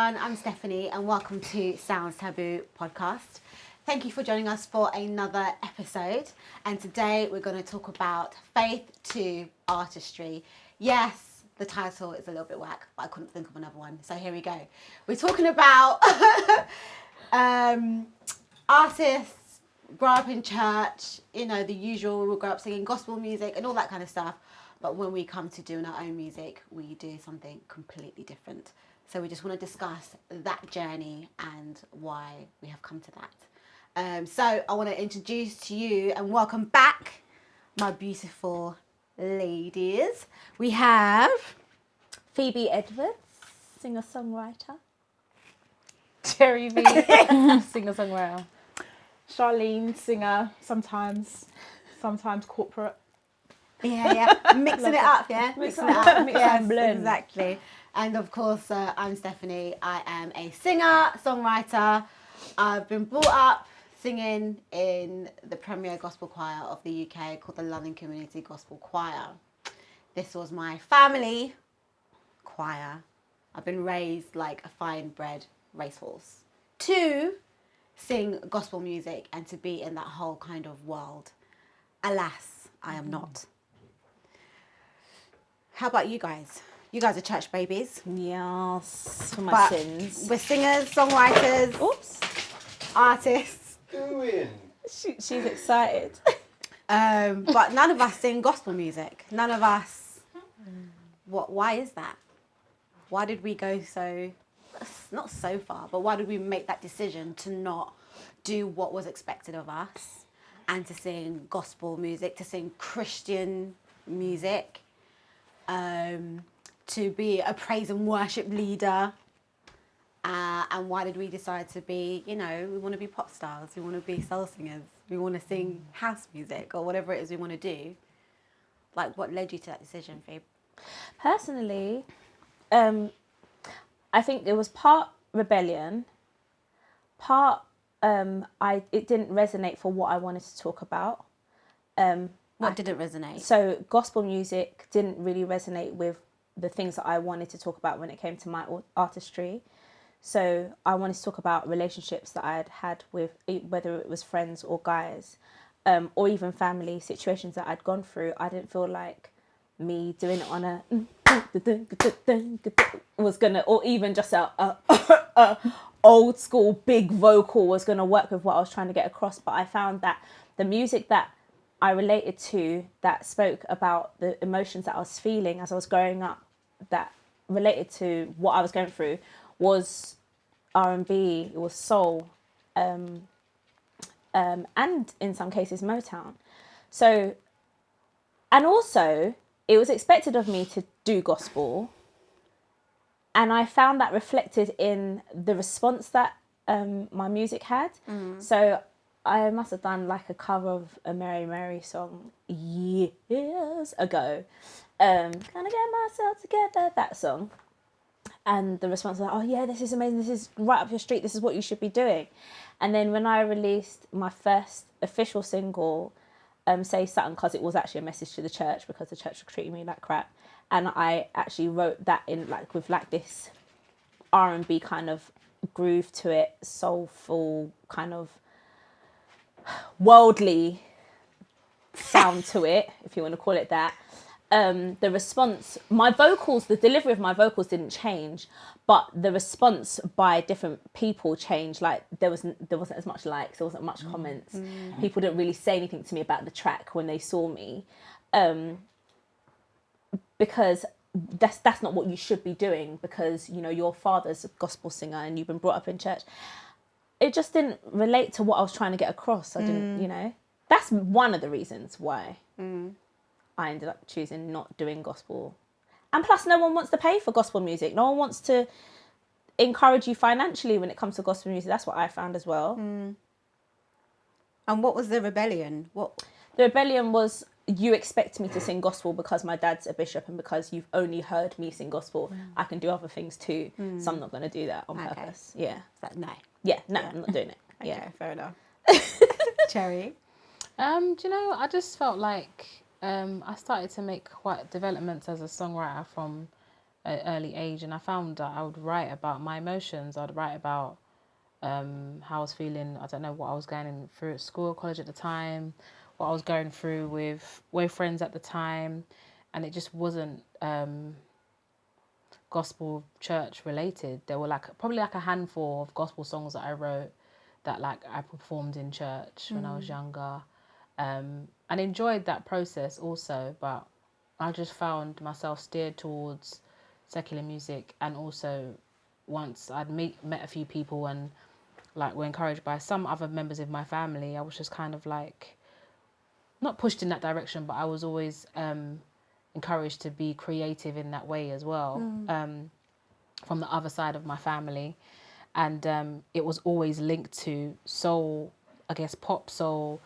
everyone, I'm Stephanie and welcome to Sounds Taboo podcast. Thank you for joining us for another episode, and today we're going to talk about faith to artistry. Yes, the title is a little bit whack, but I couldn't think of another one, so here we go. We're talking about artists, grow up in church, you know, the usual, we grow up singing gospel music and all that kind of stuff. But when we come to doing our own music, we do something completely different. So we just want to discuss that journey and why we have come to that. So I want to introduce to you and welcome back my beautiful ladies. We have Phebeedwards, singer-songwriter. Cherri V, singer-songwriter. Charlene, singer, sometimes corporate. Yeah, mixing it up, yeah? Mixing it up. Yes, blend. Exactly. And of course, I'm Stephanie. I am a singer, songwriter. I've been brought up singing in the premier gospel choir of the UK called the London Community Gospel Choir. This was my family choir. I've been raised like a fine-bred racehorse to sing gospel music and to be in that whole kind of world. Alas, I am not. How about you guys? You guys are church babies. Yes, for my But sins. we're singers, songwriters, Oops, artists. Doing. she's excited. But none of us sing gospel music. None of us. Why is that? Why did we go not so far, but why did we make that decision to not do what was expected of us and to sing gospel music, to sing Christian music, to be a praise and worship leader? And why did we decide to be, we want to be pop stars, we want to be soul singers, we want to sing house music or whatever it is we want to do? Like, what led you to that decision, Phoebe? Personally, I think it was part rebellion, part it didn't resonate for what I wanted to talk about. What didn't resonate? So gospel music didn't really resonate with the things that I wanted to talk about when it came to my artistry. So I wanted to talk about relationships that I had with, whether it was friends or guys, or even family situations that I'd gone through. I didn't feel like me doing it on a was gonna, or even just a old school big vocal was gonna work with what I was trying to get across. But I found that the music that I related to, that spoke about the emotions that I was feeling as I was growing up, that related to what I was going through, was R&B, it was soul, and in some cases Motown. So, and also it was expected of me to do gospel, and I found that reflected in the response that my music had. So I must have done like a cover of a Mary Mary song years ago. Gonna get myself together, that song. And the response was like, oh yeah, this is amazing, this is right up your street, this is what you should be doing. And then when I released my first official single, Say Something, because it was actually a message to the church because the church was treating me like crap. And I actually wrote that in with this R&B kind of groove to it, soulful kind of worldly sound to it, if you want to call it that. The response, my vocals, the delivery of my vocals didn't change, but the response by different people changed. Like there wasn't as much likes, there wasn't much comments. People didn't really say anything to me about the track when they saw me, because that's not what you should be doing, because your father's a gospel singer and you've been brought up in church. It just didn't relate to what I was trying to get across. I didn't, that's one of the reasons why I ended up choosing not doing gospel. And plus, no one wants to pay for gospel music. No one wants to encourage you financially when it comes to gospel music. That's what I found as well. And what was the rebellion? The rebellion was, you expect me to sing gospel because my dad's a bishop and because you've only heard me sing gospel. I can do other things too. So I'm not going to do that on purpose. Yeah. No. Yeah, no, I'm not doing it. Okay, Yeah. fair enough. Cherri? Do you know, I just felt like I started to make quite developments as a songwriter from an early age, and I found that I would write about my emotions. I'd write about how I was feeling. I don't know what I was going through at school, college at the time, what I was going through with friends at the time, and it just wasn't gospel church related. There were probably a handful of gospel songs that I wrote that I performed in church when I was younger, and enjoyed that process also. But I just found myself steered towards secular music, and also once I'd met a few people and were encouraged by some other members of my family, I was just kind of not pushed in that direction, but I was always encouraged to be creative in that way as well, from the other side of my family. And it was always linked to soul, I guess pop, soul,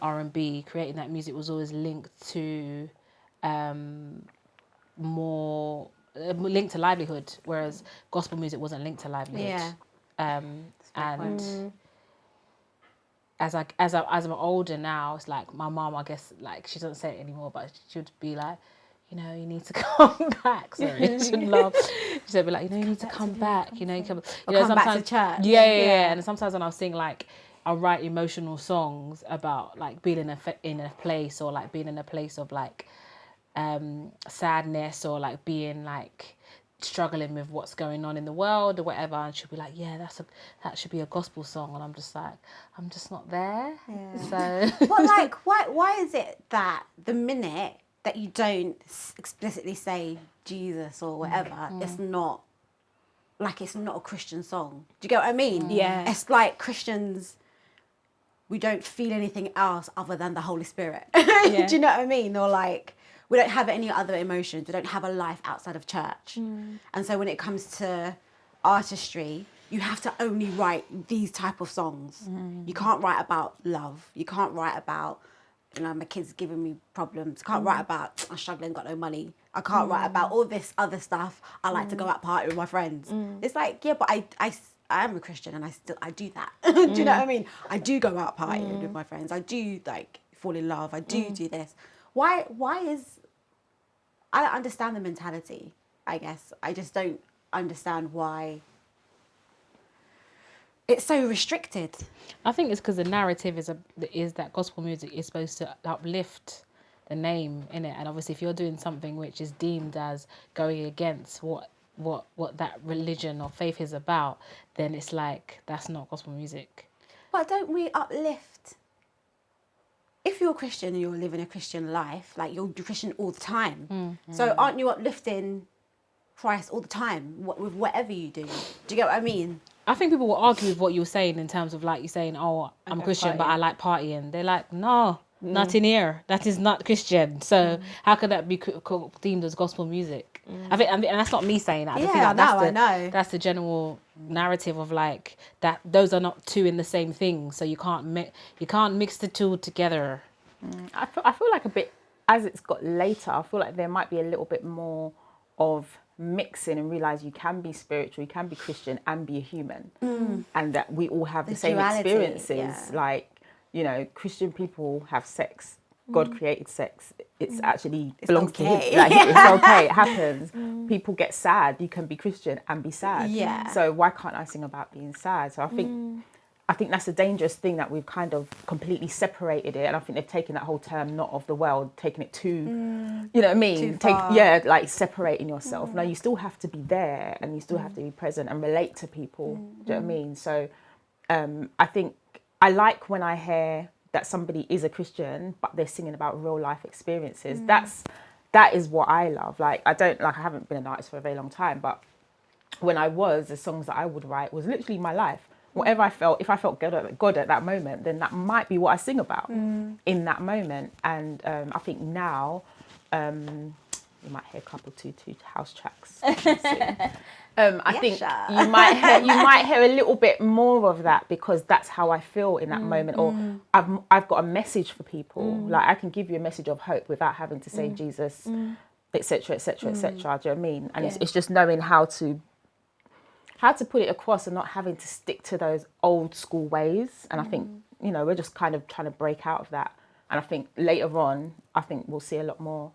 R&B. Creating that music was always linked to more linked to livelihood, whereas gospel music wasn't linked to livelihood. Yeah. And as I'm older now, it's like my mom, I guess, she doesn't say it anymore, but she would be like, you need to come back. Sorry, she would laugh. She'd be like, you need to come back. Come back to church. Yeah. And sometimes when I was singing, I'll write emotional songs about being in a place, or being in a place of sadness, or being struggling with what's going on in the world or whatever, and she'll be like, yeah, that should be a gospel song, and I'm just not there. Yeah. So but why is it that the minute that you don't explicitly say Jesus or whatever, it's not a Christian song? Do you get what I mean? Yeah. It's like Christians, we don't feel anything else other than the Holy Spirit. Do you know what I mean? Or we don't have any other emotions. We don't have a life outside of church. And so when it comes to artistry, you have to only write these type of songs. You can't write about love. You can't write about, my kids giving me problems. Can't write about, I'm struggling, got no money. I can't write about all this other stuff. I like to go out party with my friends. It's but I am a Christian, and I do that. Do you know what I mean? I do go out partying with my friends. I do fall in love. I do this. Why is, I don't understand the mentality, I guess. I just don't understand why it's so restricted. I think it's because the narrative is that gospel music is supposed to uplift the name in it, and obviously if you're doing something which is deemed as going against what that religion or faith is about, then it's that's not gospel music. But don't we uplift? If you're a Christian and you're living a Christian life, you're Christian all the time. So aren't you uplifting Christ all the time with whatever you do? Do you get what I mean? I think people will argue with what you're saying in terms of you saying, oh, I'm Christian, but I like partying. They're like, no, not in here. That is not Christian. So how could that be deemed as gospel music? I think, and that's not me saying that. I know. That's the general narrative of that. Those are not two in the same thing. So you can't mix the two together. I feel a bit, as it's got later, I feel there might be a little bit more of mixing and realize you can be spiritual, you can be Christian and be a human, and that we all have the same duality, experiences. Christian people have sex. God created sex. It's actually belongs to okay. him. It's okay. It happens. People get sad. You can be Christian and be sad. Yeah. So why can't I sing about being sad? So I think that's a dangerous thing, that we've kind of completely separated it, and I think they've taken that whole term "not of the world," taken it too, you know what I mean? Too far. Separating yourself. No, you still have to be there, and you still have to be present and relate to people. Do you know what I mean? So, I think I like when I hear that somebody is a Christian, but they're singing about real life experiences. That is what I love. I haven't been an artist for a very long time, but when I was, the songs that I would write was literally my life. Whatever I felt, if I felt God at that moment, then that might be what I sing about in that moment. And I think now, you might hear a couple two house tracks. I think you might hear a little bit more of that, because that's how I feel in that moment. Or I've got a message for people. I can give you a message of hope without having to say Jesus, etc., etc., etc. Do you know what I mean? And it's just knowing how to put it across and not having to stick to those old school ways. And I think, we're just kind of trying to break out of that. And I think later on, we'll see a lot more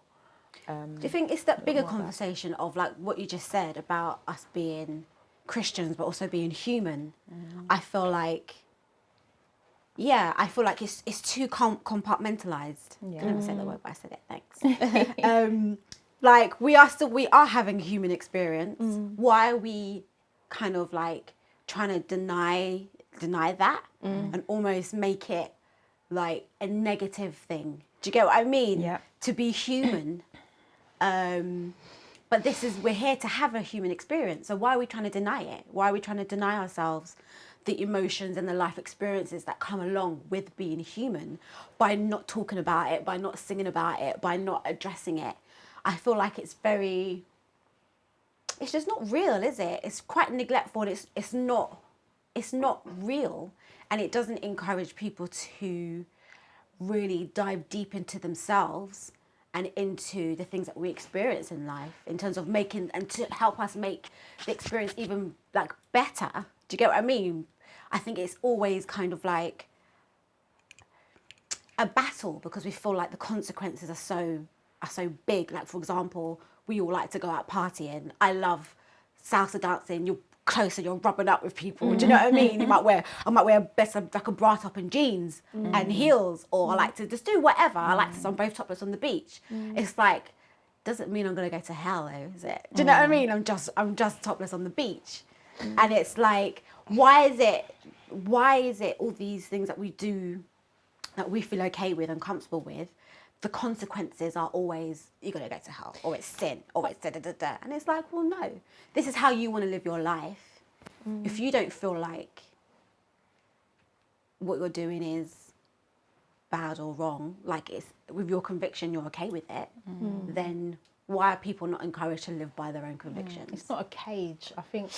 Do you think it's that bigger conversation of like what you just said about us being Christians but also being human? I feel like it's too compartmentalized. I didn't say the word, but I said it. Thanks. Like we are having a human experience. Why are we kind of like trying to deny that and almost make it like a negative thing? Do you get what I mean? Yeah. To be human. But we're here to have a human experience. So why are we trying to deny it? Why are we trying to deny ourselves the emotions and the life experiences that come along with being human by not talking about it, by not singing about it, by not addressing it? I feel like it's just not real, is it? It's quite neglectful. It's not real, and it doesn't encourage people to really dive deep into themselves and into the things that we experience in life in terms of making and to help us make the experience even like better. Do you get what I mean? I think it's always kind of like a battle because we feel like the consequences are so big. Like, for example, we all like to go out partying. I love salsa dancing. You're closer, you're rubbing up with people. Do you know what I mean? I might wear like a bra top and jeans and heels, or I like to just do whatever. I like to sunbathe topless on the beach. It's like, doesn't mean I'm gonna go to hell though, is it? Do you know what I mean? I'm just topless on the beach. And it's like, why is it all these things that we do that we feel okay with and comfortable with, the consequences are always, you're going to go to hell, or it's sin, or it's da-da-da-da. And it's like, well, no. This is how you want to live your life. If you don't feel like what you're doing is bad or wrong, like it's with your conviction, you're okay with it, then why are people not encouraged to live by their own convictions? It's not a cage. I think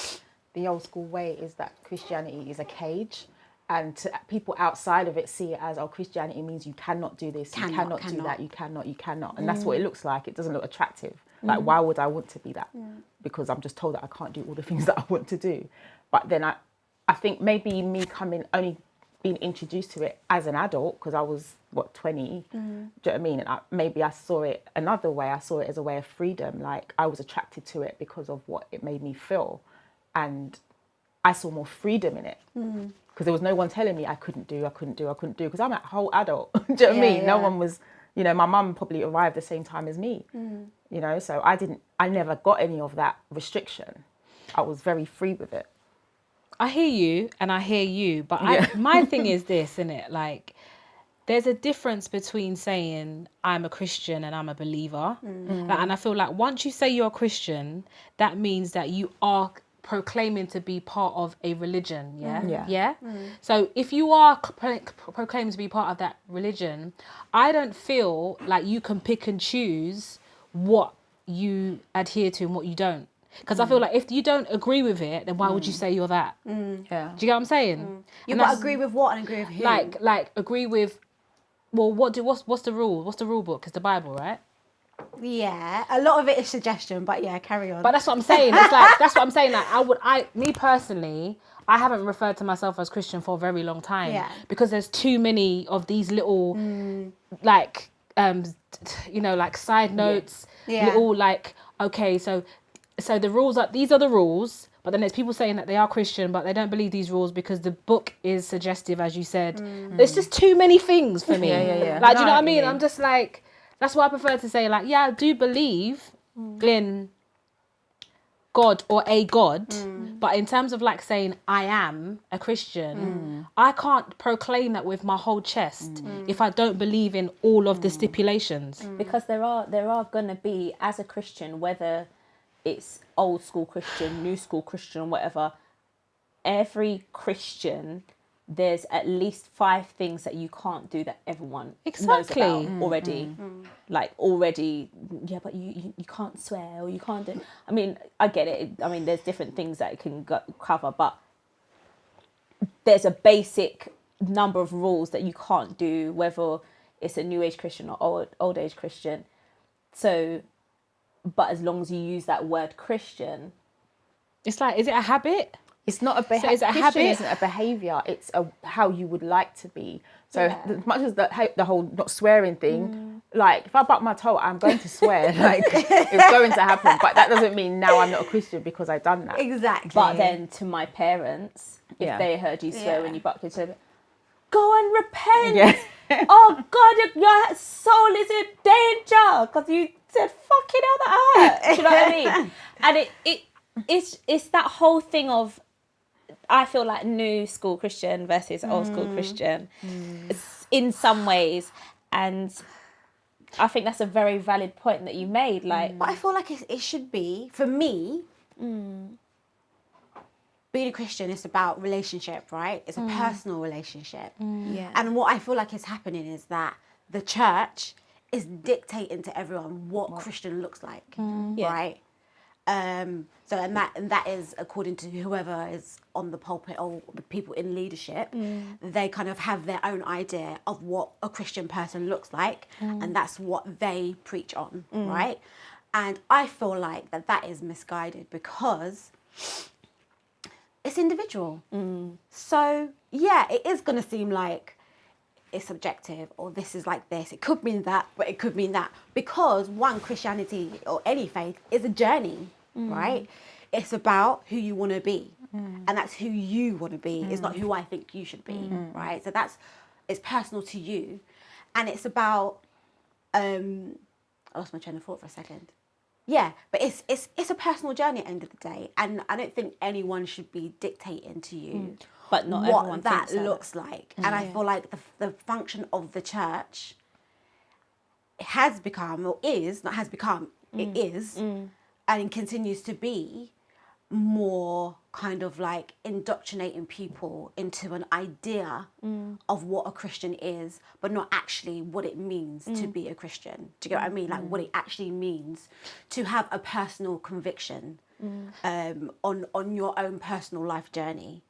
the old school way is that Christianity is a cage. And people outside of it see it as, oh, Christianity means you cannot do this, you cannot do that, you cannot. And that's what it looks like. It doesn't look attractive. Like, why would I want to be that? Because I'm just told that I can't do all the things that I want to do. But then I think maybe me only being introduced to it as an adult, because I was, 20? Do you know what I mean? And maybe I saw it another way. I saw it as a way of freedom. Like, I was attracted to it because of what it made me feel. And I saw more freedom in it. Because there was no one telling me I couldn't do, because I'm a whole adult. Do you know what I mean? No one was, my mum probably arrived the same time as me, so I never got any of that restriction. I was very free with it. I hear you and I hear you, but my thing is this, innit? Like, there's a difference between saying I'm a Christian and I'm a believer. And I feel like once you say you're a Christian, that means that you are proclaiming to be part of a religion, so if you are proclaiming to be part of that religion, I don't feel like you can pick and choose what you adhere to and what you don't, because I feel like if you don't agree with it, then why would you say you're that? Do you get what I'm saying? You got to agree with what and agree with who? Like agree with, well, what's the rule? What's the rule book? It's the Bible, right? Yeah, a lot of it is suggestion, but yeah, carry on. But that's what I'm saying. It's like, that's what I'm saying. Like, me personally, I haven't referred to myself as Christian for a very long time, because there's too many of these little, like, like side notes, little like, okay, so the rules these are the rules, but then there's people saying that they are Christian, but they don't believe these rules because the book is suggestive, as you said. There's just too many things for me. Like, do you know what I mean? I'm just like, that's why I prefer to say, like, yeah, I do believe in God or a God, but in terms of like saying I am a Christian, I can't proclaim that with my whole chest if I don't believe in all of the stipulations. Because there are gonna be, as a Christian, whether it's old school Christian, new school Christian, whatever, every Christian, there's at least 5 things that you can't do that everyone knows about already. Like, already, yeah, but you can't swear, or you can't do... I mean, I get it. I mean, there's different things that it can cover, but there's a basic number of rules that you can't do, whether it's a new age Christian or old age Christian. So, but as long as you use that word Christian... It's like, is it a habit? It's not a behavior. So Christian isn't a behaviour. It's how you would like to be. So as much as the whole not swearing thing, like if I butt my toe, I'm going to swear. Like it's going to happen. But that doesn't mean now I'm not a Christian because I've done that. Exactly. But then to my parents, if they heard you swear when you bucked your toe, go and repent. Yeah. Oh God, your soul is in danger because you said fucking hell that hurt. Do you know what I mean? And it's that whole thing of, I feel like new school Christian versus old school Christian in some ways, and I think that's a very valid point that you made. Like, but I feel like it should be, for me, being a Christian is about relationship, right? It's a personal relationship. Yeah. And what I feel like is happening is that the church is dictating to everyone what Christian looks like, right? So and that is according to whoever is on the pulpit or the people in leadership. They kind of have their own idea of what a Christian person looks like, and that's what they preach on, right? And I feel like that is misguided because it's individual. So yeah, it is going to seem like it's subjective, or this is like this. It could mean that, but it could mean that, because Christianity or any faith is a journey, right? It's about who you want to be, and that's who you want to be. It's not who I think you should be, right? So it's personal to you, and it's about. I lost my train of thought for a second. Yeah, but it's a personal journey at the end of the day, and I don't think anyone should be dictating to you. But not what everyone that thinks looks like. And I feel like the function of the church has become, or is, not has become, it is, and continues to be more kind of like indoctrinating people into an idea of what a Christian is, but not actually what it means to be a Christian. Do you get what I mean? Like what it actually means to have a personal conviction on your own personal life journey.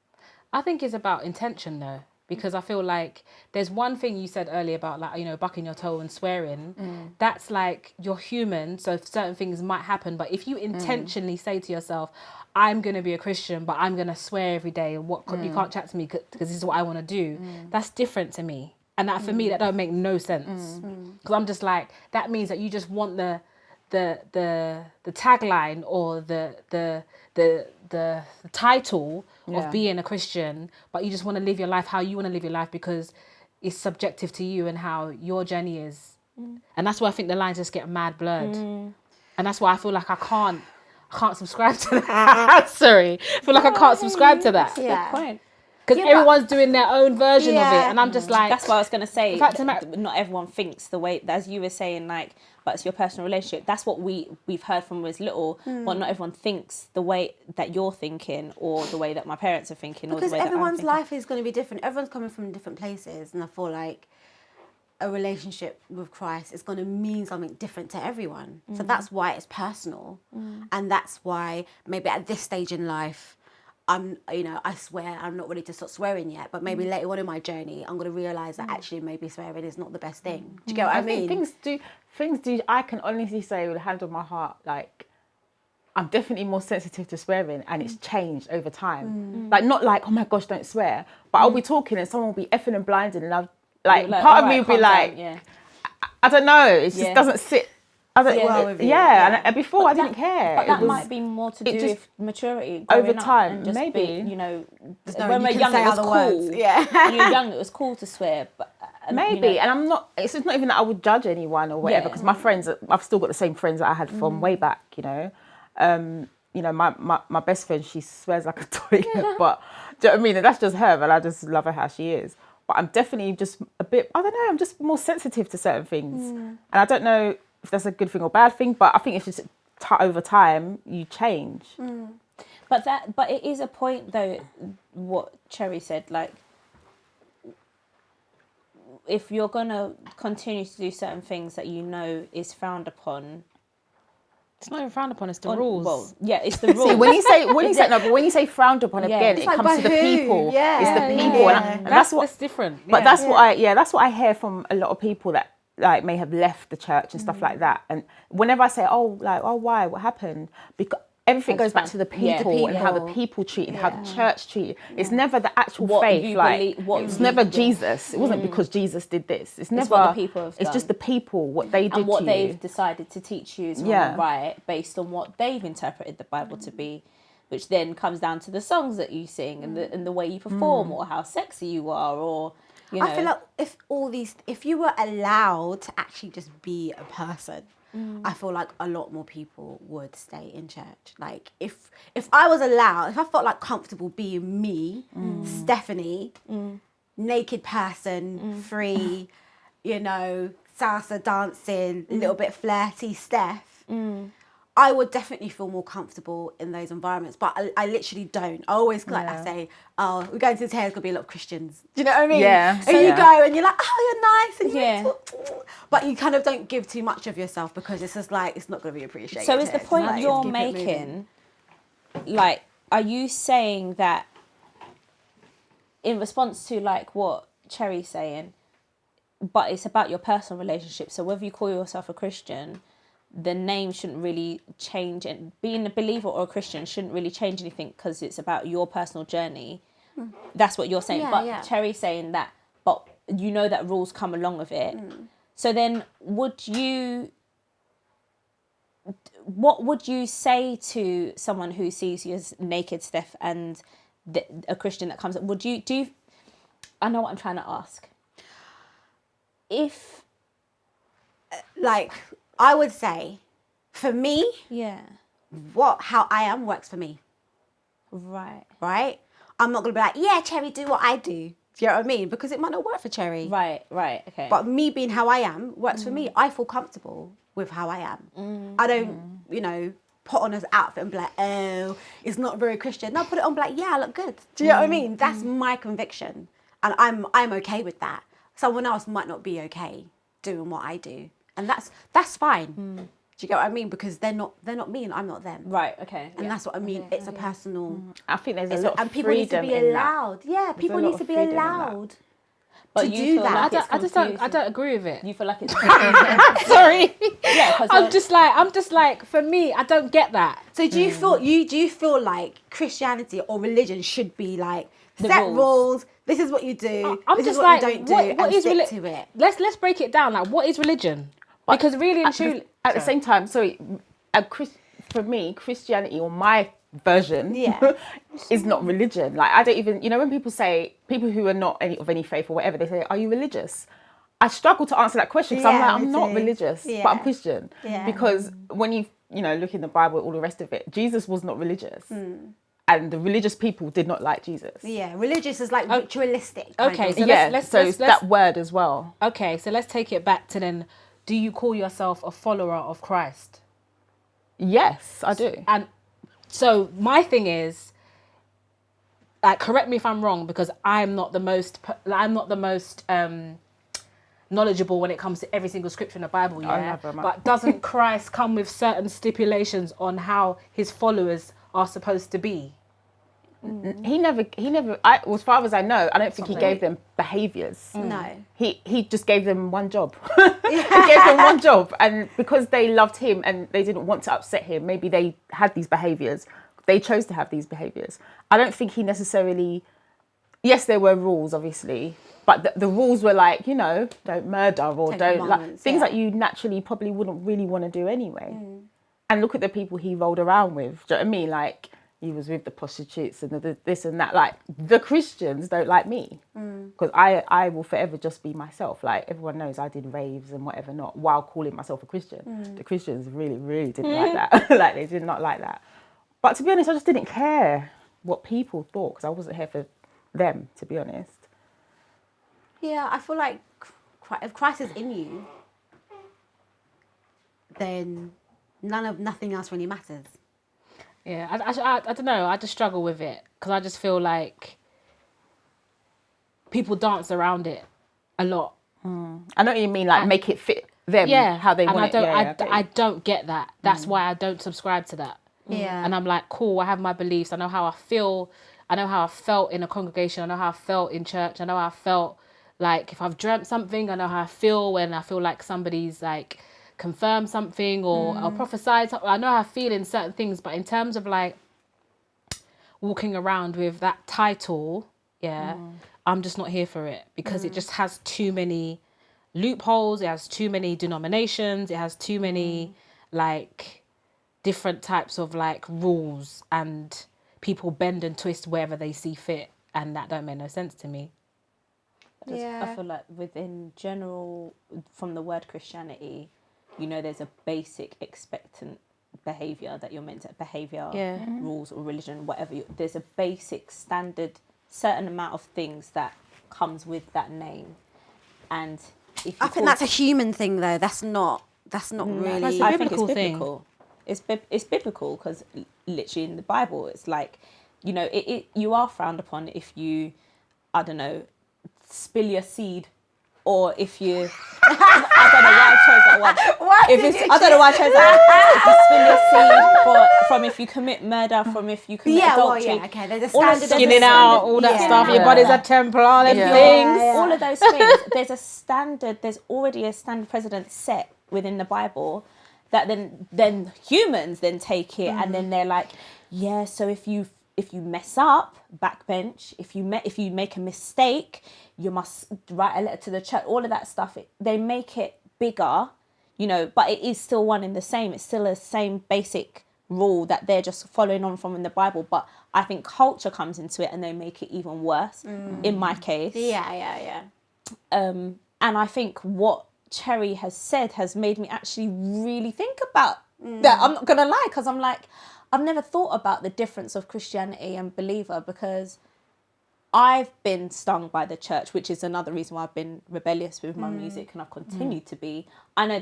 I think it's about intention though, because I feel like there's one thing you said earlier about, like, you know, bucking your toe and swearing. That's like, you're human, so certain things might happen. But if you intentionally say to yourself, I'm going to be a Christian, but I'm going to swear every day, and you can't chat to me because this is what I want to do. That's different to me. And that for me, that don't make no sense. Because I'm just like, that means that you just want the tagline or the title of being a Christian, but you just want to live your life how you want to live your life because it's subjective to you and how your journey is. And that's why I think the lines just get mad blurred. And that's why I feel like I can't subscribe to that. Sorry. I feel like I can't subscribe to that. Good point. Because everyone's doing their own version of it. And I'm just like... That's what I was going to say. Fact, not everyone thinks the way, as you were saying, like, but it's your personal relationship. That's what we've heard from as little. But not everyone thinks the way that you're thinking, or the way that my parents are thinking, because or the way everyone's that I'm life is going to be different. Everyone's coming from different places, and I feel like a relationship with Christ is going to mean something different to everyone. So that's why it's personal, and that's why maybe at this stage in life, I swear I'm not ready to start swearing yet, but maybe later on in my journey, I'm going to realise that actually maybe swearing is not the best thing. Do you get what I mean? Things do. I can honestly say with a hand on my heart, like, I'm definitely more sensitive to swearing, and it's changed over time. Like, not like, oh my gosh, don't swear, but I'll be talking and someone will be effing and blinding, and part of me will be like, I don't know, it just doesn't sit. And before I didn't care. But that might be more to do with maturity over time, and just maybe. When we're young, it was cool. When you're young, it was cool to swear. But maybe, and I'm not. It's not even that I would judge anyone or whatever, because my friends, I've still got the same friends that I had from way back. My best friend, she swears like a toilet, but do you know what I mean? And that's just her, and I just love her how she is. But I'm definitely just a bit. I don't know. I'm just more sensitive to certain things, and I don't know if that's a good thing or bad thing, but I think it's just over time you change. But it is a point though, what Cherri said, like, if you're gonna continue to do certain things that you know is frowned upon, it's not even frowned upon, it's the rules. Well, yeah, it's the rules. See, when you say frowned upon, again, it comes to the people. It's the people, and that's different. But that's what I hear from a lot of people that may have left the church and stuff like that. And whenever I say, why, what happened? Because everything goes back to the people, Yeah. and how the people treated, how the church treated. It's never the actual What faith. you Like believe- it's never Jesus. It wasn't because Jesus did this. It's never. what the people have it's done. just the people, what they did And what to they've you. decided to teach you is wrong Yeah. and right based on what they've interpreted the Bible to be, which then comes down to the songs that you sing and the way you perform or how sexy you are, or you know. I feel like if you were allowed to actually just be a person, I feel like a lot more people would stay in church. Like if I was allowed, if I felt like comfortable being me, Stephanie, naked person, free, you know, salsa dancing, a little bit flirty Steph, I would definitely feel more comfortable in those environments. But I literally don't. I always I say, oh, we're going to this hair, there's going to be a lot of Christians. Do you know what I mean? Yeah. And you go and you're like, oh, you're nice. And Yeah. but you kind of don't give too much of yourself because it's just like, it's not going to be appreciated. So is the It's point like, you're keep it moving. making, like, are you saying that in response to like what Cherry's saying, but it's about your personal relationship? So whether you call yourself a Christian, the name shouldn't really change, and being a believer or a Christian shouldn't really change anything because it's about your personal journey. That's what you're saying. Yeah, but yeah. Cherry's saying that, but you know that rules come along with it. So then what would you say to someone who sees you as naked, Steph, and a Christian that comes up? I know what I'm trying to ask. If Like, I would say, for me, yeah, how I am works for me, right, I'm not going to be like, yeah, Cherry, do what I do. Do you know what I mean? Because it might not work for Cherry. right, okay. But me being how I am works for me. I feel comfortable with how I am. I don't, you know, put on an outfit and be like, oh, it's not very Christian. No, put it on and be like, yeah, I look good. Do you know what I mean? That's my conviction. And I'm okay with that. Someone else might not be okay doing what I do. And that's fine. Do you get what I mean? Because they're not me and I'm not them. Right, okay. And that's what I mean. It's a personal... I think there's a lot of and people need to freedom be in that. allowed. Yeah, people a need lot to of be freedom in that. allowed. But to you do feel that. like it's I don't agree with it. You feel like it's Sorry. yeah, because I'm just like, for me, I don't get that. So do you feel like Christianity or religion should be like The set rules. rules? This is what you do. I'm this just is what like, you don't do, what and is stick to it. Let's break it down. Like, what is religion? Because really and truly, At the same time, for me, Christianity, or my version, Yeah. is not religion. Like, I don't even, when people who are not of any faith or whatever, they say, are you religious? I struggle to answer that question because Yeah, I'm me not too. religious, Yeah. but I'm Christian. Yeah. Because when you look in the Bible, all the rest of it, Jesus was not religious. And the religious people did not like Jesus. Yeah, religious is like ritualistic. kind Okay, of. so Yeah, let's it's that word as well. okay, so let's take it back to then. Do you call yourself a follower of Christ? Yes, I do. And so my thing is, like, correct me if I'm wrong, because I'm not the most knowledgeable when it comes to every single scripture in the Bible. Yeah, never, man. but doesn't Christ come with certain stipulations on how his followers are supposed to be? He never, as far as I know, I don't think he gave them behaviours. No. He just gave them one job. He gave them one job. And because they loved him and they didn't want to upset him, maybe they had these behaviours. They chose to have these behaviours. I don't think he necessarily... Yes, there were rules, obviously. But the rules were like, don't murder or Ten don't... Commandments, things yeah. that you naturally probably wouldn't really want to do anyway. And look at the people he rolled around with. Do you know what I mean? Like... He was with the prostitutes and the this and that. Like, the Christians don't like me because I will forever just be myself. Like, everyone knows I did raves and whatever not while calling myself a Christian. The Christians really, really didn't like that. Like, they did not like that. But to be honest, I just didn't care what people thought because I wasn't here for them, to be honest. Yeah, I feel like if Christ is in you, then nothing else really matters. Yeah, I don't know. I just struggle with it because I just feel like people dance around it a lot. I know what you mean, like make it fit them, how they want it. I don't get that. That's why I don't subscribe to that. Yeah. And I'm like, cool, I have my beliefs. I know how I feel. I know how I felt in a congregation. I know how I felt in church. I know how I felt like if I've dreamt something. I know how I feel when I feel like somebody's like confirm something or prophesy something. I know I feel in certain things, but in terms of like walking around with that title, I'm just not here for it, because it just has too many loopholes. It has too many denominations. It has too many like different types of like rules, and people bend and twist wherever they see fit, and that don't make no sense to me. I feel like within general, from the word Christianity, you know, there's a basic expectant behaviour that you're meant to, rules or religion, whatever. There's a basic standard, certain amount of things that comes with that name. And if I think that's a human thing, though. That's not really. I think it's biblical. It's biblical, because literally in the Bible, it's like, you know, you are frowned upon if you, I don't know, spill your seed, or if you, I don't know why I chose that one. I don't know why I chose that. If you spill your seed, from if you commit murder, from if you commit adultery. Well, okay. There's a standard. Skinning out, all that stuff. Your body's a temple, all them things. All of those things. There's a standard. There's already a standard precedent set within the Bible that then humans then take it, and then they're like, yeah. So if you mess up, backbench. If you make a mistake, you must write a letter to the church. All of that stuff. They make it bigger, you know, but it is still one and the same. It's still the same basic rule that they're just following on from in the Bible. But I think culture comes into it, and they make it even worse. In my case, and I think what Cherri has said has made me actually really think about that. I'm not gonna lie, because I'm like, I've never thought about the difference of Christianity and believer, because I've been stung by the church, which is another reason why I've been rebellious with my music, and I've continued to be. I know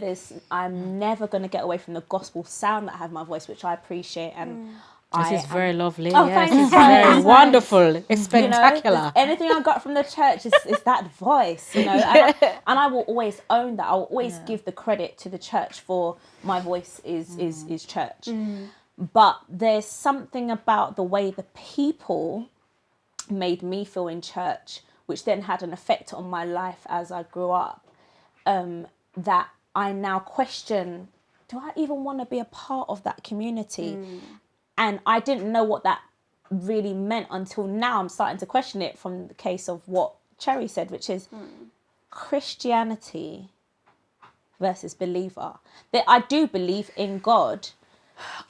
I'm never going to get away from the gospel sound that I have in my voice, which I appreciate. And this is very lovely. Oh, thank you. It's very wonderful. It's spectacular. You know, anything I got from the church is that voice, you know. And I will always own that. I will always give the credit to the church for my voice is church. But there's something about the way the people made me feel in church, which then had an effect on my life as I grew up, that I now question, do I even want to be a part of that community? And I didn't know what that really meant until now. I'm starting to question it from the case of what Cherri said, which is Christianity versus believer. That I do believe in God.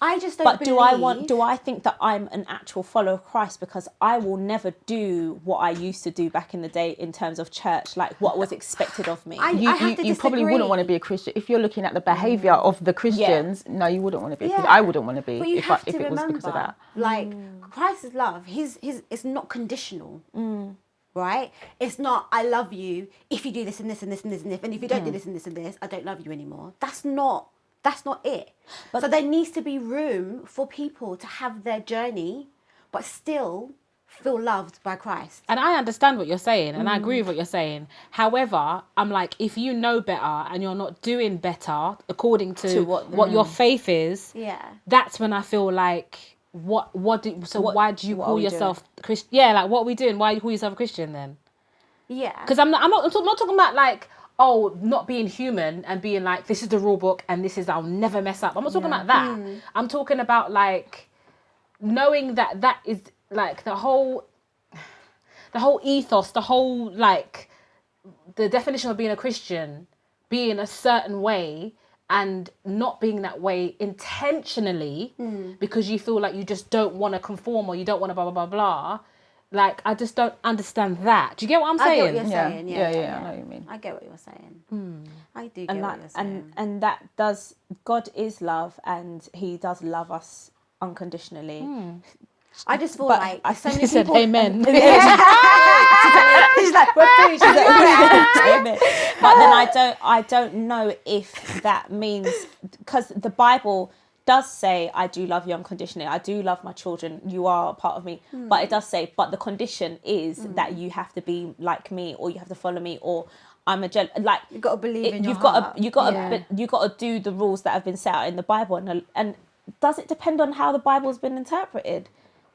I just don't believe. Do I think that I'm an actual follower of Christ, because I will never do what I used to do back in the day in terms of church, like what was expected of me. You probably wouldn't want to be a Christian if you're looking at the behaviour of the Christians. No, you wouldn't want to be a Christian. I wouldn't want to be if it was because of that. Like Christ's love, it's not conditional. Right? It's not, I love you if you do this and this and this and this and this, and if you don't do this and this and this, I don't love you anymore. That's not it. But so there needs to be room for people to have their journey, but still feel loved by Christ. And I understand what you're saying, and I agree with what you're saying. However, I'm like, if you know better and you're not doing better according to what your faith is, that's when I feel like, why do you call yourself Christian? Yeah, like, what are we doing? Why do you call yourself a Christian then? Yeah. Because I'm not talking about like, not being human and being like, this is the rule book and this is, I'll never mess up. I'm not talking about that. I'm talking about like knowing that is like the whole ethos, the whole like the definition of being a Christian, being a certain way and not being that way intentionally because you feel like you just don't want to conform or you don't want to blah, blah, blah, blah. Like, I just don't understand that. Do you get what I'm saying? I get what you're saying. Yeah, I know what you mean. I get what you're saying. I do get what you're saying. And that does, God is love, and he does love us unconditionally. I just feel like so many said people... amen. She's like, we're free. She's like, amen. But then I don't know if that means, because the Bible does say, I do love you unconditionally. I do love my children. You are a part of me. But it does say, but the condition is that you have to be like me, or you have to follow me, or I'm a like. You've got to believe in your heart. You've got to do the rules that have been set out in the Bible. And does it depend on how the Bible's been interpreted?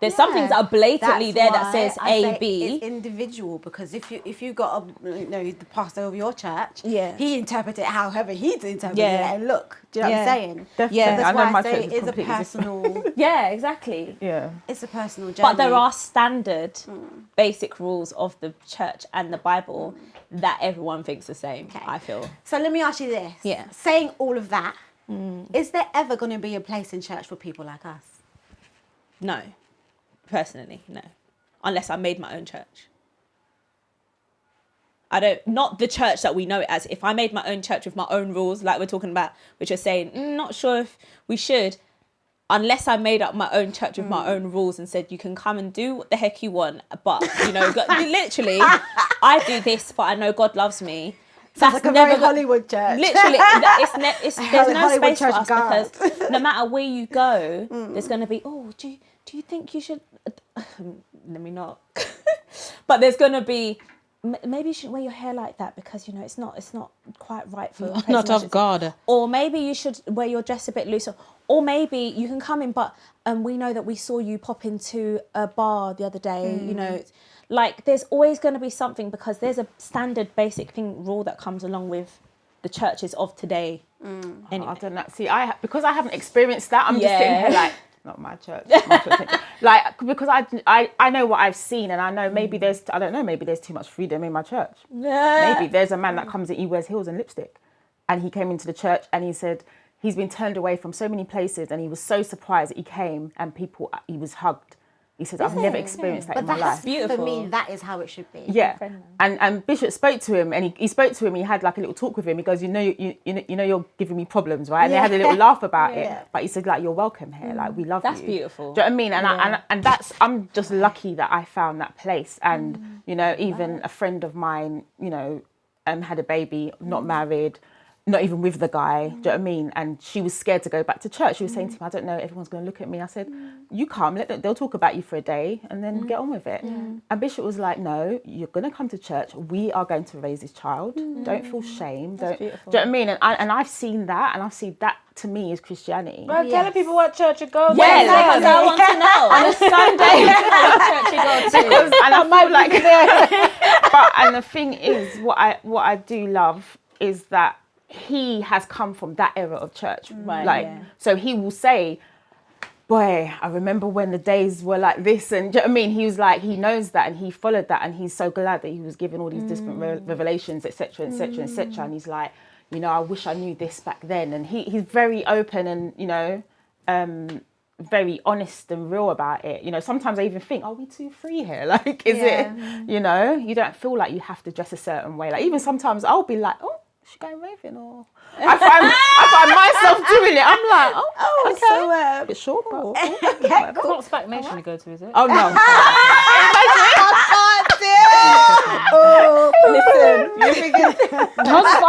There's some things that are blatantly That's there that why says I A, say B. It's individual, because if you got the pastor of your church, Yeah. he interpreted it however he's interpreted Yeah. it, and look, do you know what I'm Yeah. saying? Definitely. Yeah. So that's I know why my I say church it is is a completely different. personal. Yeah, exactly. Yeah. It's a personal journey. But there are standard basic rules of the church and the Bible that everyone thinks the same, Okay. I feel. So let me ask you this. Yeah. Saying all of that, is there ever going to be a place in church for people like us? No. Personally, no. Unless I made my own church. Not the church that we know it as. If I made my own church with my own rules, like we're talking about, which are saying, not sure if we should, unless I made up my own church with my own rules and said, you can come and do what the heck you want, but, literally, I do this, but I know God loves me. Sounds like a very Hollywood church. Literally, there's no Hollywood space for church us, God. because no matter where you go, there's going to be, do you think you should, let me not, but there's going to be, maybe you shouldn't wear your hair like that because, it's not quite right for praise and Not of worship. God. Or maybe you should wear your dress a bit looser. Or maybe you can come in, but we know that we saw you pop into a bar the other day, Like, there's always going to be something, because there's a standard basic rule that comes along with the churches of today. Anyway. I don't know. See, because I haven't experienced that, I'm just sitting here like, not my church. My church. Like, because I know what I've seen, and I know maybe there's too much freedom in my church. Maybe there's a man that comes in, he wears heels and lipstick, and he came into the church and he said he's been turned away from so many places, and he was so surprised that he came and he was hugged. He says, I've never experienced that in my life. beautiful. For me, that is how it should be. Yeah, and Bishop spoke to him, and he spoke to him. He had like a little talk with him. He goes, you know, you're giving me problems, right? And they had a little laugh about it. But he said, like, you're welcome here. Like, we love you. That's beautiful. Do you know what I mean? And I'm just lucky that I found that place. And even a friend of mine, had a baby, not married, not even with the guy. Do you know what I mean? And she was scared to go back to church. She was saying to me, I don't know, everyone's going to look at me. I said, you come, they'll talk about you for a day and then get on with it. And Bishop was like, no, you're going to come to church. We are going to raise this child. Don't feel shame. That's Do you beautiful. know what I mean? And I've seen that, and I've seen that to me is Christianity. Bro, telling people what church you go to. Yeah, because I want to know. On a Sunday, what church you go to. And I feel like, and the thing is, what I do love is that he has come from that era of church. So he will say, boy, I remember when the days were like this, and do you know what I mean? He was like, he knows that, and he followed that, and he's so glad that he was given all these different revelations, etc., etc., etc. And he's like, I wish I knew this back then. And he's very open and very honest and real about it. Sometimes I even think, are we too free here? Like, is it? You don't feel like you have to dress a certain way. Like, even sometimes I'll be like, oh, is she going raving? Or I find myself doing it. I'm like, okay. So, a bit short, but It's not Spac Nation you go to, is it? oh no. I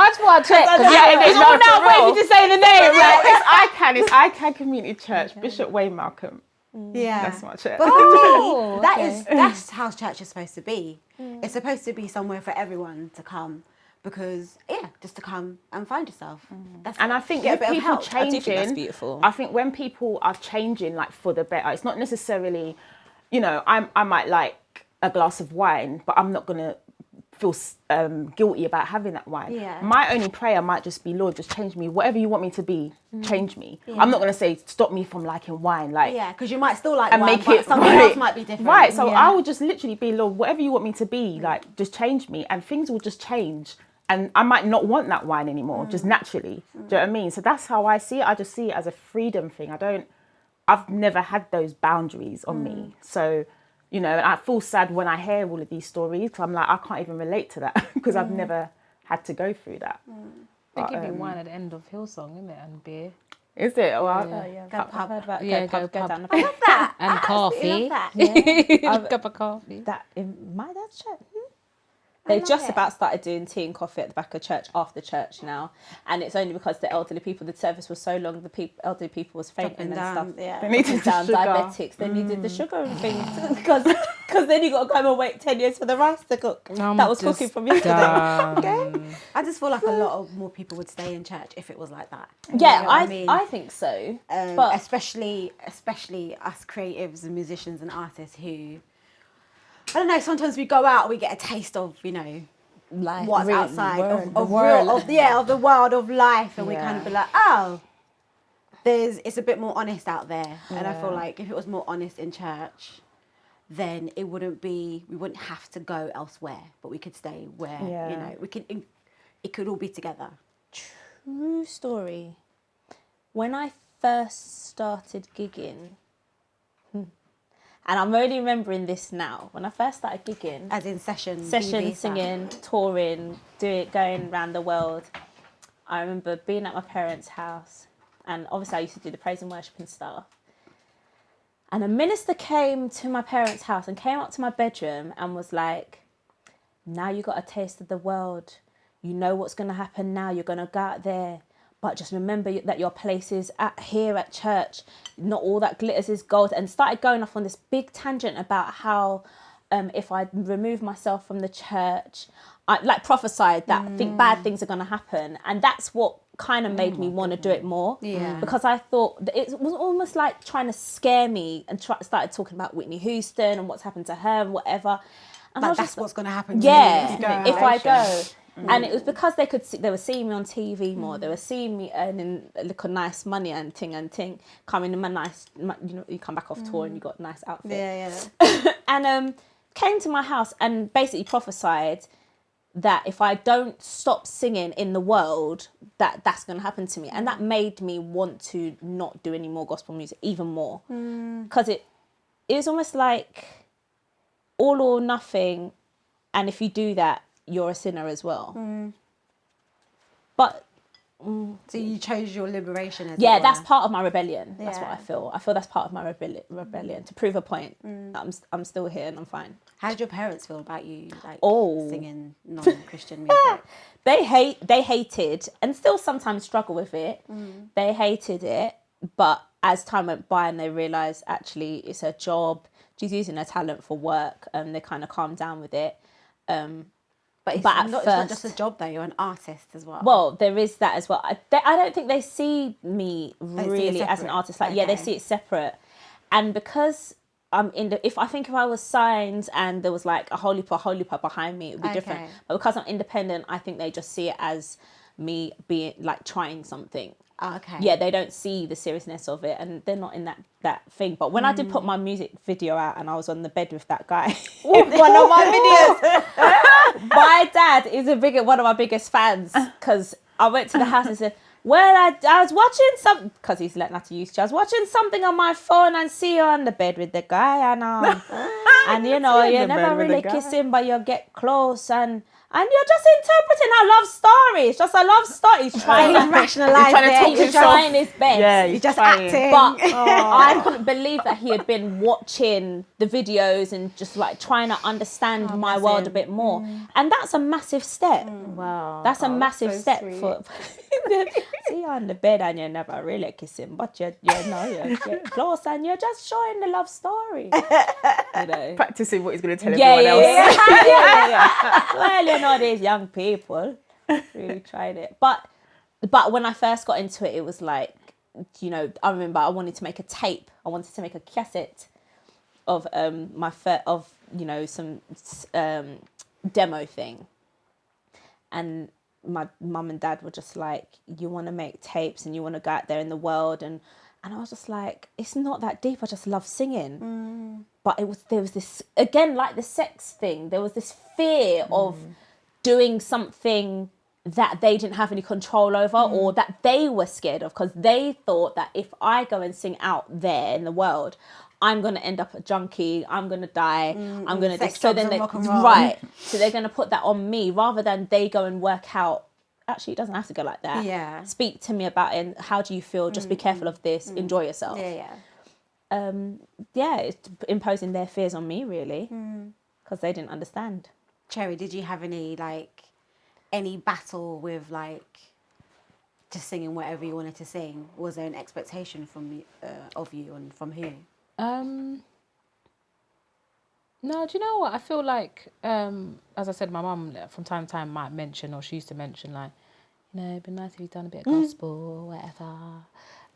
just want to check. Wait to say the name. It's ICANN Community Church, Bishop Wayne Malcolm. Yeah. That's my church. But for me, that's how church is supposed to be. It's supposed to be somewhere for everyone to come. Because just to come and find yourself. And I think get a with bit of people help. I do think changing, that's beautiful. I think when people are changing like for the better, it's not necessarily, I might like a glass of wine, but I'm not gonna feel guilty about having that wine. Yeah. My only prayer might just be, Lord, just change me. Whatever you want me to be, change me. I'm not gonna say stop me from liking wine. Like, because you might still like and wine, make but it something right. else might be different. Right. So I will just literally be, Lord, whatever you want me to be, like, just change me, and things will just change. And I might not want that wine anymore, just naturally. Do you know what I mean? So that's how I see it. I just see it as a freedom thing. I've never had those boundaries on me. So, and I feel sad when I hear all of these stories, because I'm like, I can't even relate to that because I've never had to go through that. They give you wine at the end of Hillsong, isn't it? And beer. Is it? Oh, I've heard about Yeah, go go down the pub. pub. That. And I absolutely coffee. love that. Cup of coffee. That in my dad's church. They just about started doing tea and coffee at the back of church after church now, and it's only because the elderly people, the service was so long, the elderly people was fainting and stuff. Yeah. They needed Down the sugar. diabetics. They needed the sugar and things because then you got to come and wait 10 years for the rice to cook. That was cooking from yesterday. Okay. I just feel like a lot of more people would stay in church if it was like that. Yeah, You know what mean? I think so. But especially us creatives and musicians and artists who, I don't know, sometimes we go out, we get a taste of, you know, Like what's real outside world, of the world of life, and we kind of be like, oh, it's a bit more honest out there. And I feel like if it was more honest in church, then we wouldn't have to go elsewhere, but we could stay where, you know, it could all be together. True story. When I first started gigging, and I'm only remembering this now, when I first started gigging, As in session singing, touring, going around the world, I remember being at my parents' house, and obviously I used to do the praise and worship and stuff. And a minister came to my parents' house and came up to my bedroom and was like, now you got a taste of the world. You know what's going to happen now. You're going to go out there. But just remember that your place is here at church. Not all that glitters is gold. And started going off on this big tangent about how if I remove myself from the church, I like prophesied that I think bad things are going to happen. And that's what kind of made me want to do it more. Yeah. Because I thought that it was almost like trying to scare me, and started talking about Whitney Houston and what's happened to her and whatever. And I was that's just what's going to happen to yeah, you if you go if out. I go. And it was because they were seeing me on TV more. They were seeing me earning a little nice money and ting, coming in my nice, you know, you come back off tour and you got a nice outfit. Yeah. And came to my house and basically prophesied that if I don't stop singing in the world, that's going to happen to me. And that made me want to not do any more gospel music even more. Because it was almost like all or nothing. And if you do that, you're a sinner as well. But So you chose your liberation as yeah, it that's were. part of my rebellion. That's what Yeah. I feel. I feel that's part of my rebellion to prove a point. I'm still here and I'm fine. How did your parents feel about you singing non-Christian music? They hated and still sometimes struggle with it. They hated it, but as time went by and they realised actually it's her job, she's using her talent for work, and they kind of calmed down with it. But it's But at not first- just a job though, you're an artist as well. Well, there is that as well. I don't think they see me see it really as an separate. artist. Like, yeah, they Okay. see it separate. And because I'm if I was signed and there was like a whole heap behind me, it would be different. Okay. But because I'm independent, I think they just see it as me being like trying something. Okay. Yeah, they don't see the seriousness of it, and they're not in that thing. But when I did put my music video out and I was on the bed with that guy in one of my videos, my dad is one of my biggest fans, because I went to the house and said, well, I was watching some, because he's learned how to use. I was watching something on my phone and see you on the bed with the guy, and you know, you the bed never with the really guy. kiss him, but you get close, and you're just interpreting a love story. It's just a love story. He's trying He's to rationalised trying to it. talk he's himself. trying his best. Yeah, He's he's just trying. acting. But I couldn't believe that he had been watching the videos and just like trying to understand my world a bit more. And that's a massive step. Wow. That's a massive so step sweet. for. See you on the bed and you never really kiss him, but you get close and you're just showing the love story. You know. Practicing what he's going to tell Yeah, everyone else. yeah. Well, you know, these young people really tried it. But when I first got into it, it was like, you know, I remember I wanted to make a tape. I wanted to make a cassette of some demo thing. And my mum and dad were just like, you want to make tapes and you want to go out there in the world, and I was just like, it's not that deep. I just love singing. But there was this, again, like the sex thing, there was this fear of doing something that they didn't have any control over, or that they were scared of, because they thought that if I go and sing out there in the world, I'm going to end up a junkie, I'm going to die, I'm going to... Sex, So drugs, then and they, rock and roll. right, so they're going to put that on me rather than they go and work out, actually, it doesn't have to go like that. Yeah. Speak to me about it, and how do you feel, just be careful of this, enjoy yourself. Yeah. Yeah, it's imposing their fears on me, really, because they didn't understand. Cherry, did you have any battle with just singing whatever you wanted to sing? Was there an expectation of you and from who? No, do you know what? I feel like, as I said, my mum from time to time might mention, or she used to mention, it'd be nice if you'd done a bit of gospel or whatever.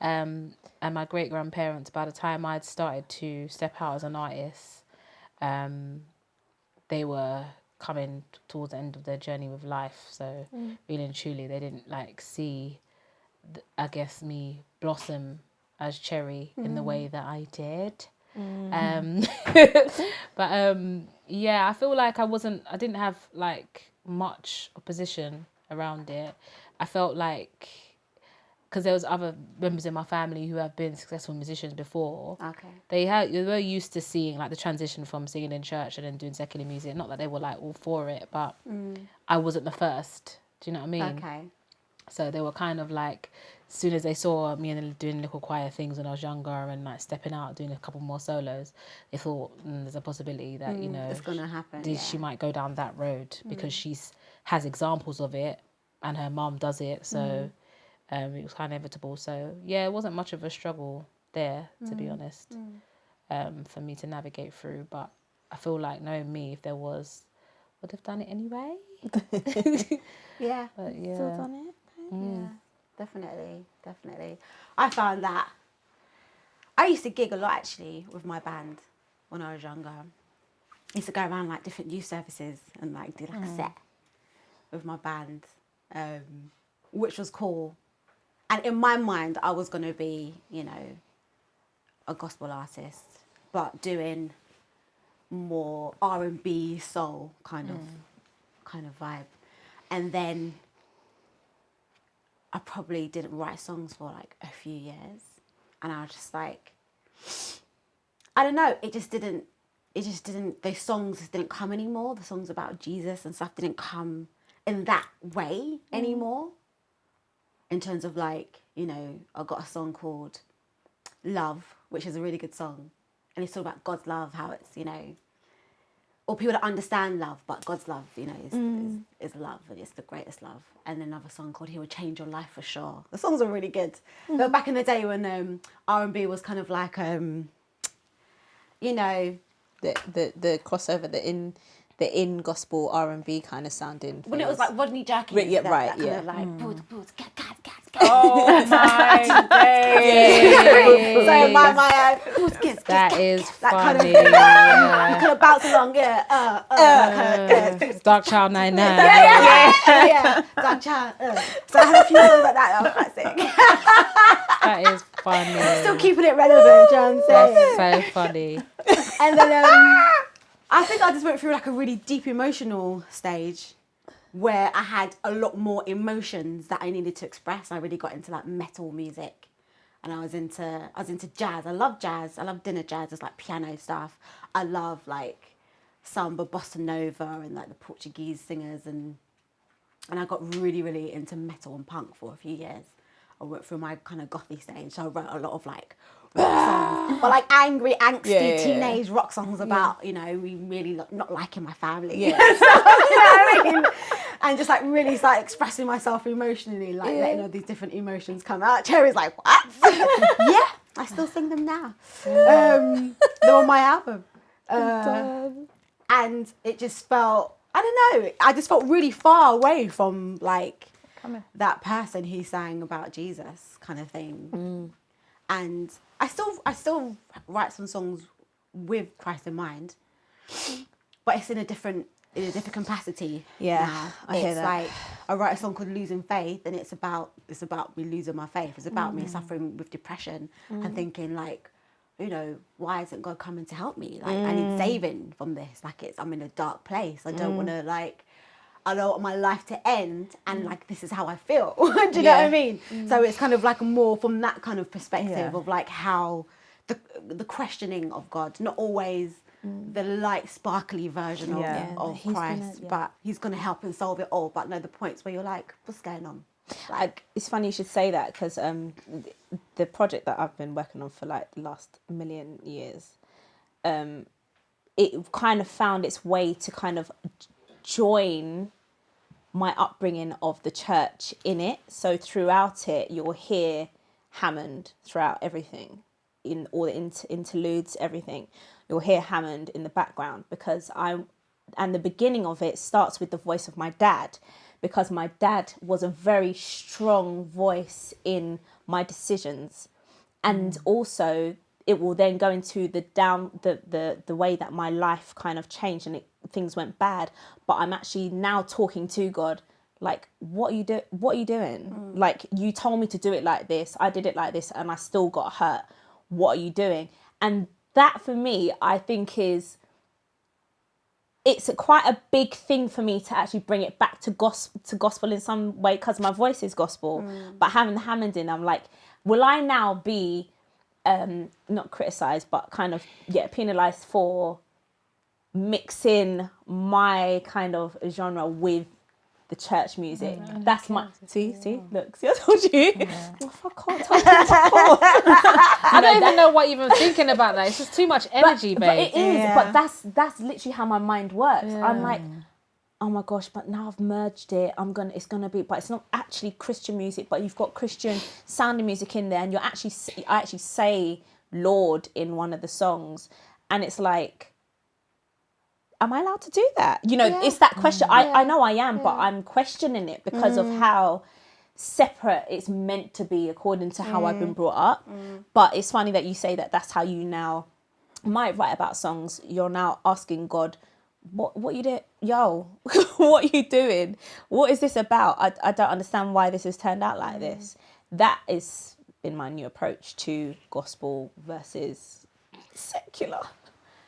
And my great grandparents, by the time I'd started to step out as an artist, they were coming towards the end of their journey with life. So really and truly, they didn't see, I guess, me blossom as Cherry in the way that I did. But yeah, I feel like I didn't have much opposition around it. I felt like, because there was other members in my family who have been successful musicians before. Okay. They were used to seeing the transition from singing in church and then doing secular music. Not that they were all for it, but I wasn't the first. Do you know what I mean? Okay. So they were kind of as soon as they saw me and doing little choir things when I was younger and stepping out, doing a couple more solos, they thought there's a possibility that, it's going to happen. she might go down that road because she has examples of it and her mum does it. So it was kind of inevitable. So yeah, it wasn't much of a struggle there, to be honest, for me to navigate through. But I feel like, knowing me, if there was, would have done it anyway. Yeah. But yeah. Still done it. Yeah, definitely. I found that I used to gig a lot actually with my band when I was younger. I used to go around different youth services and do a set with my band, which was cool. And in my mind, I was gonna be, a gospel artist, but doing more R&B soul kind of vibe. And then I probably didn't write songs for a few years, and I was just I don't know, those songs just didn't come anymore. The songs about Jesus and stuff didn't come in that way anymore. In terms of I got a song called Love, which is a really good song, and it's all about God's love, how it's, or people that understand love, but God's love, is love, and it's the greatest love. And another song called He Will Change Your Life for Sure. The songs are really good. But back in the day when R&B was kind of The crossover, the in gospel R&B kind of sounding. when it was Rodney Jerkins. Yeah, right, that yeah. kind of boots, cat. Oh my days. So my boots, kids, That is that kind of funny. thing. Yeah. You kind of bounce along, Dark Child 99. yeah. Dark child. So I had a few songs like that. That was quite sick. That is funny. Still keeping it relevant, do you know what I'm saying? That's so funny. And then I think I just went through a really deep emotional stage where I had a lot more emotions that I needed to express. I really got into metal music, and I was into jazz. I love jazz. I love dinner jazz. It's piano stuff. I love samba, bossa nova, and the Portuguese singers, and I got really, really into metal and punk for a few years. I went through my kind of gothy stage, so I wrote a lot of rock songs, but angry, angsty teenage rock songs about we really not liking my family. Yeah. So, you know what I mean? And just really start expressing myself emotionally, letting all these different emotions come out. Cherry's what? Yeah, I still sing them now. They're on my album, and it just felt, I don't know, I just felt really far away from that person who sang about Jesus kind of thing. And I still write some songs with Christ in mind, but it's in a different capacity. Yeah, now. I hear that. I write a song called Losing Faith, and it's about me losing my faith. It's about me suffering with depression and thinking why isn't God coming to help me? I need saving from this. I'm in a dark place. I don't want to I don't want my life to end, and this is how I feel. Do you know what I mean? So it's kind of more from that kind of perspective of how the questioning of God, not always the light, sparkly version of Christ, but He's going to help and solve it all. But no, the points where you're what's going on? It's funny you should say that, because the project that I've been working on for the last million years, it kind of found its way to kind of join my upbringing of the church in it. So throughout it, you'll hear Hammond throughout everything, in all the interludes, everything. You'll hear Hammond in the background and the beginning of it starts with the voice of my dad, because my dad was a very strong voice in my decisions. And also it will then go into the way that my life kind of changed and things went bad. But I'm actually now talking to God, like, what are you doing? Like, you told me to do it like this. I did it like this and I still got hurt. What are you doing? And that for me, I think it's quite a big thing for me to actually bring it back to gospel in some way, because my voice is gospel. But having the Hammond in, I'm like, will I now be not criticised, but kind of penalised for mixing my kind of genre with the church music? That's my see look, see, I told you. Fuck off. I don't even know what you're even thinking about that. It's just too much energy, but babe. it is. But that's literally how my mind works. I'm like, oh my gosh, but now I've merged it. It's gonna be, but it's not actually Christian music, but you've got Christian sounding music in there, and I actually say Lord in one of the songs, and it's like, am I allowed to do that? It's that question. I know I am, but I'm questioning it because of how separate it's meant to be according to how I've been brought up. But it's funny that you say that that's how you now might write about songs. You're now asking God, what you did, yo, what are you doing? What is this about? I don't understand why this has turned out like this. That has been my new approach to gospel versus secular.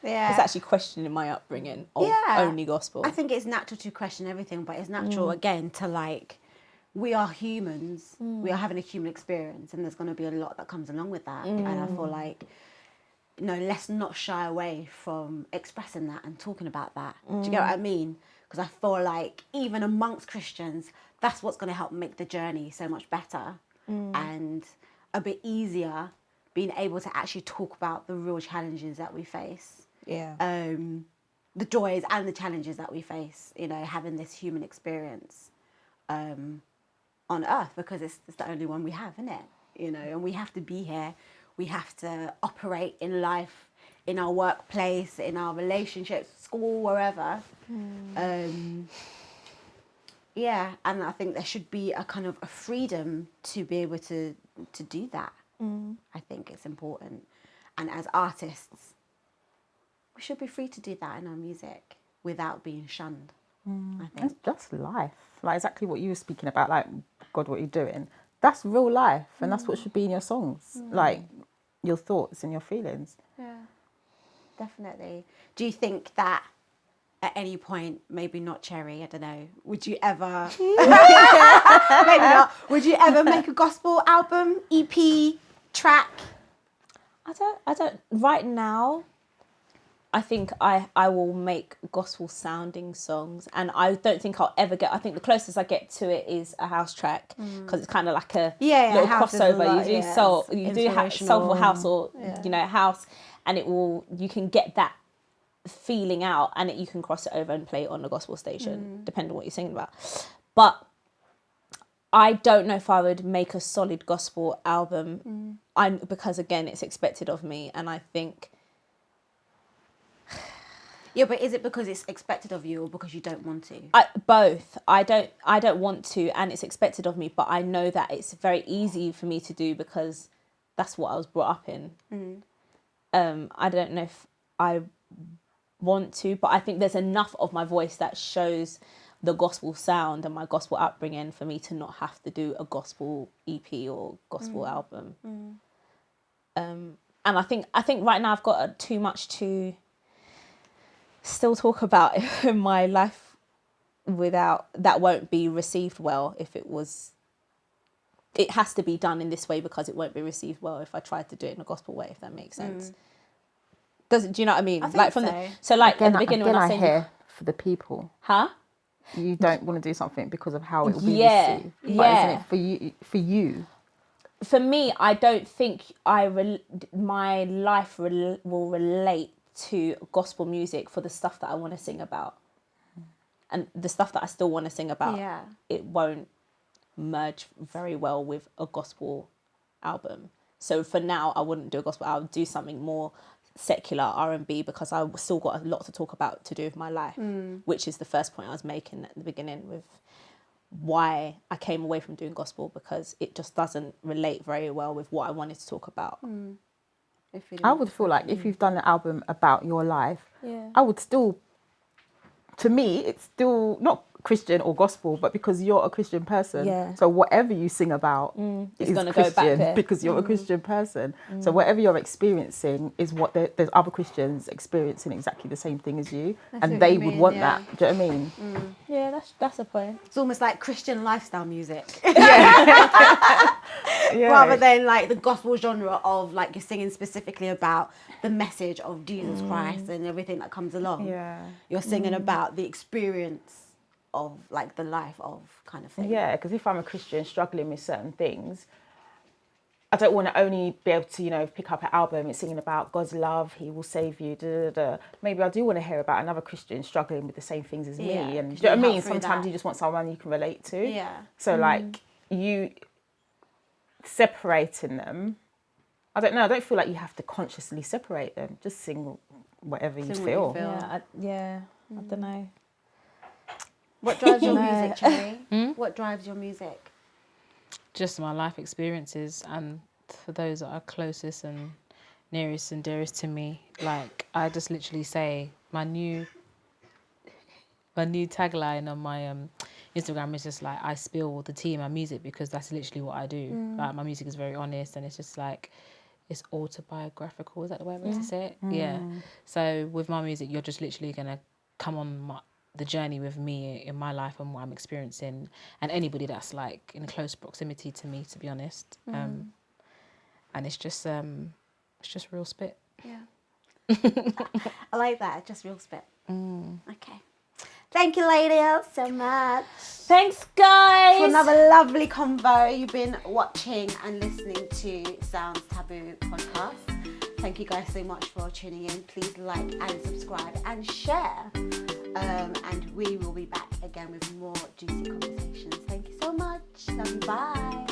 Yeah. It's actually questioning my upbringing of only gospel. I think it's natural to question everything, but it's natural again to, like, we are humans. We are having a human experience, and there's going to be a lot that comes along with that. And I feel like, let's not shy away from expressing that and talking about that. Do you get what I mean? Because I feel like even amongst Christians, that's what's going to help make the journey so much better and a bit easier, being able to actually talk about the real challenges that we face. Yeah. The joys and the challenges that we face, having this human experience on earth, because it's the only one we have, isn't it? And we have to be here. We have to operate in life, in our workplace, in our relationships, school, wherever. And I think there should be a kind of a freedom to be able to do that. I think it's important. And as artists, we should be free to do that in our music without being shunned, I think. It's just life. Like exactly what you were speaking about, like, God, what you're doing. That's real life, and that's what should be in your songs. Like, your thoughts and your feelings. Yeah, definitely. Do you think that at any point, maybe not Cherri, I don't know, would you ever, maybe not, would you ever make a gospel album, EP, track? I don't, right now, I think I will make gospel sounding songs, and I don't think I'll ever I think the closest I get to it is a house track, because it's kind of like a little crossover. You do soulful house or house, and you can get that feeling out, and you can cross it over and play it on the gospel station, depending on what you're singing about. But I don't know if I would make a solid gospel album, because again, it's expected of me, and I think. Yeah, but is it because it's expected of you or because you don't want to? Both. I don't want to, and it's expected of me, but I know that it's very easy for me to do because that's what I was brought up in. I don't know if I want to, but I think there's enough of my voice that shows the gospel sound and my gospel upbringing for me to not have to do a gospel EP or gospel album. And I think right now I've got too much to still talk about in my life that won't be received well if it has to be done in this way, because it won't be received well if I tried to do it in a gospel way, if that makes sense. Do you know what I mean? I think so. At the beginning when I was saying, hear for the people. Huh? You don't want to do something because of how it will be received. But isn't it for you? For me, I don't think my life will relate to gospel music for the stuff that I want to sing about. and the stuff that I still want to sing about, Yeah. it won't merge very well with a gospel album. So for now, I wouldn't do a gospel. I would do something more secular R&B, because I've still got a lot to talk about to do with my life, which is the first point I was making at the beginning with why I came away from doing gospel, because it just doesn't relate very well with what I wanted to talk about. I would feel like if you've done an album about your life, Yeah. I would still, to me, it's still not Christian or gospel, but because you're a Christian person, Yeah. so whatever you sing about It's is gonna go back Christian there. because you're a Christian person. So whatever you're experiencing is what there's other Christians experiencing exactly the same thing as you, I see and what they you would mean, want yeah. that. Do you know what I mean? Yeah, that's a point. It's almost like Christian lifestyle music. Yeah. Rather than like the gospel genre of like you're singing specifically about the message of Jesus Christ and everything that comes along. Yeah. You're singing about the experience of like the life of kind of thing. Yeah, because if I'm a Christian struggling with certain things, I don't want to only be able to, pick up an album and singing about God's love, He will save you, da, da, da. Maybe I do want to hear about another Christian struggling with the same things as Yeah, me. And 'cause do you know what I you mean? help through Sometimes that. you just want someone you can relate to. Yeah. So like you separating them, I don't know. I don't feel like you have to consciously separate them. Just sing whatever you Sing what you feel. feel. I don't know. What drives your music, Cherri? What drives your music? Just my life experiences, and for those that are closest and nearest and dearest to me, like I just literally say my new tagline on my Instagram is just like, I spill the tea in my music, because that's literally what I do. Like my music is very honest, and it's just like, it's autobiographical. Is that the way I'm supposed to say it? Yeah. So with my music, you're just literally gonna come on the journey with me in my life and what I'm experiencing, and anybody that's like in close proximity to me, to be honest. And it's just real spit. Yeah. I like that. Just real spit. Okay. Thank you, ladies, so much. Thanks, guys. For another lovely convo. You've been watching and listening to Sounds Taboo podcast. Thank you guys so much for tuning in. Please like and subscribe and share. And we will be back again with more juicy conversations. Thank you so much. Love you. Bye.